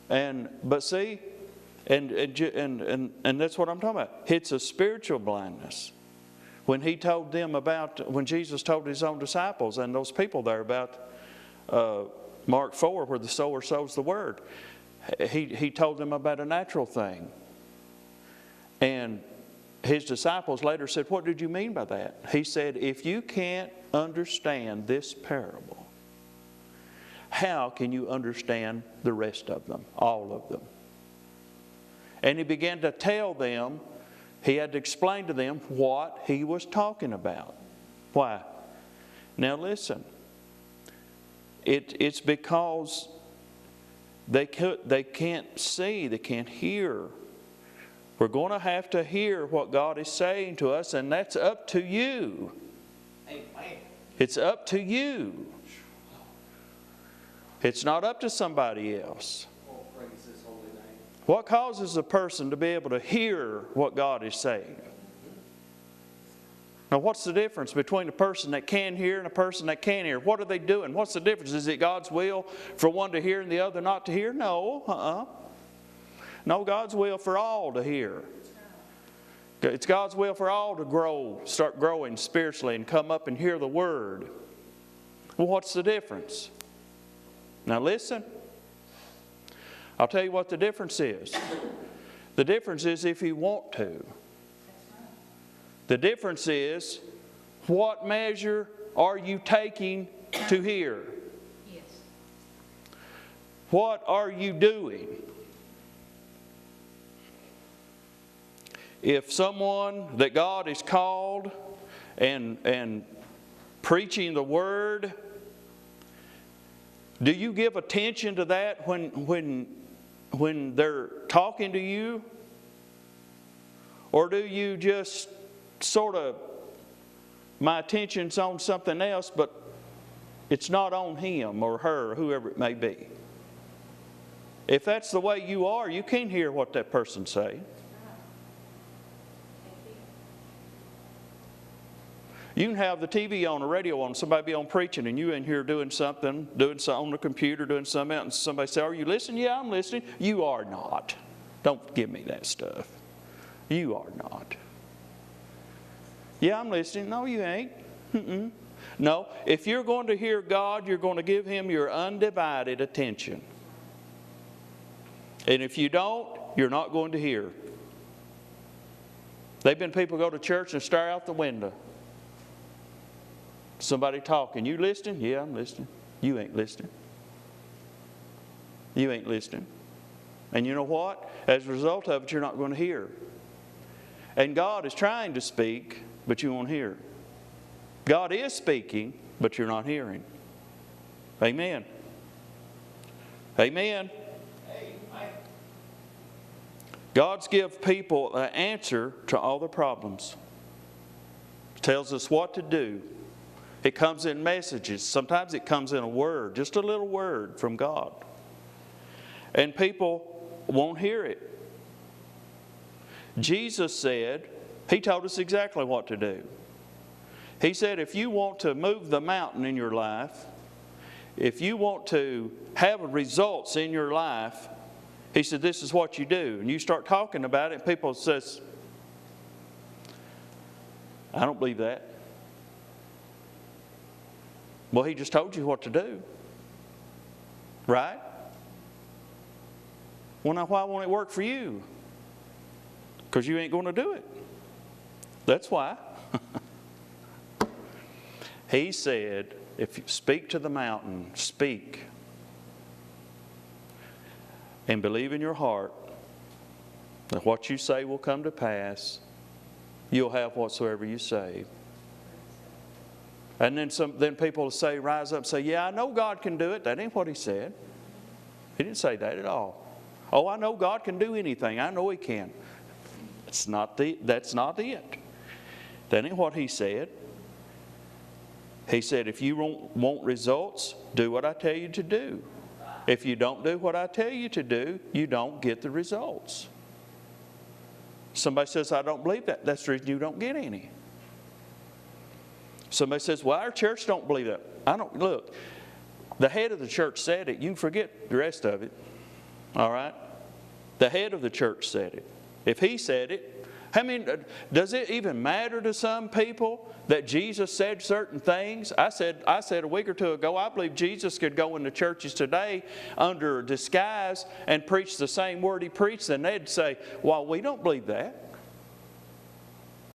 But see, and that's what I'm talking about. It's a spiritual blindness. When when Jesus told his own disciples and those people there about Mark 4, where the sower sows the word, he told them about a natural thing. And his disciples later said, "What did you mean by that?" He said, "If you can't understand this parable, how can you understand the rest of them, all of them?" And he began to tell them, he had to explain to them what he was talking about. Why? Now listen, it's because they can't see, they can't hear. We're going to have to hear what God is saying to us, and that's up to you. Amen. It's up to you. It's not up to somebody else. Oh, praise His holy name. What causes a person to be able to hear what God is saying? Now, what's the difference between a person that can hear and a person that can't hear? What are they doing? What's the difference? Is it God's will for one to hear and the other not to hear? No. No, God's will for all to hear. It's God's will for all to start growing spiritually and come up and hear the Word. Well, what's the difference? Now listen. I'll tell you what the difference is. The difference is if you want to. The difference is, what measure are you taking to hear? Yes. What are you doing? If someone that God has called and preaching the Word, do you give attention to that when they're talking to you? Or do you just sort of, my attention's on something else, but it's not on him or her, whoever it may be? If that's the way you are, you can't hear what that person's saying. You can have the TV on, the radio on, somebody be on preaching, and you in here doing something on the computer, doing something else, and somebody say, "Are you listening?" "Yeah, I'm listening." You are not. Don't give me that stuff. You are not. "Yeah, I'm listening." "No, you ain't." No, if you're going to hear God, you're going to give Him your undivided attention. And if you don't, you're not going to hear. There've been people go to church and stare out the window. Somebody talking. "You listening?" "Yeah, I'm listening." You ain't listening. You ain't listening. And you know what? As a result of it, you're not going to hear. And God is trying to speak, but you won't hear. God is speaking, but you're not hearing. Amen. Amen. God's give people an answer to all their problems. Tells us what to do. It comes in messages. Sometimes it comes in a word, just a little word from God. And people won't hear it. Jesus said, He told us exactly what to do. He said, if you want to move the mountain in your life, if you want to have results in your life, He said, this is what you do. And you start talking about it, and people says, "I don't believe that." Well, He just told you what to do. Right? Well, now why won't it work for you? Because you ain't going to do it. That's why. He said, if you speak to the mountain, speak. And believe in your heart that what you say will come to pass. You'll have whatsoever you say. And then people will say, rise up and say, "Yeah, I know God can do it." That ain't what He said. He didn't say that at all. "Oh, I know God can do anything. I know He can." That's not it. That ain't what He said. He said, if you want results, do what I tell you to do. If you don't do what I tell you to do, you don't get the results. Somebody says, "I don't believe that." That's the reason you don't get any. Somebody says, "Well, our church don't believe that." Look, the head of the church said it. You can forget the rest of it. All right? The head of the church said it. If he said it, does it even matter to some people that Jesus said certain things? I said a week or two ago, I believe Jesus could go into churches today under disguise and preach the same word he preached, and they'd say, well, we don't believe that.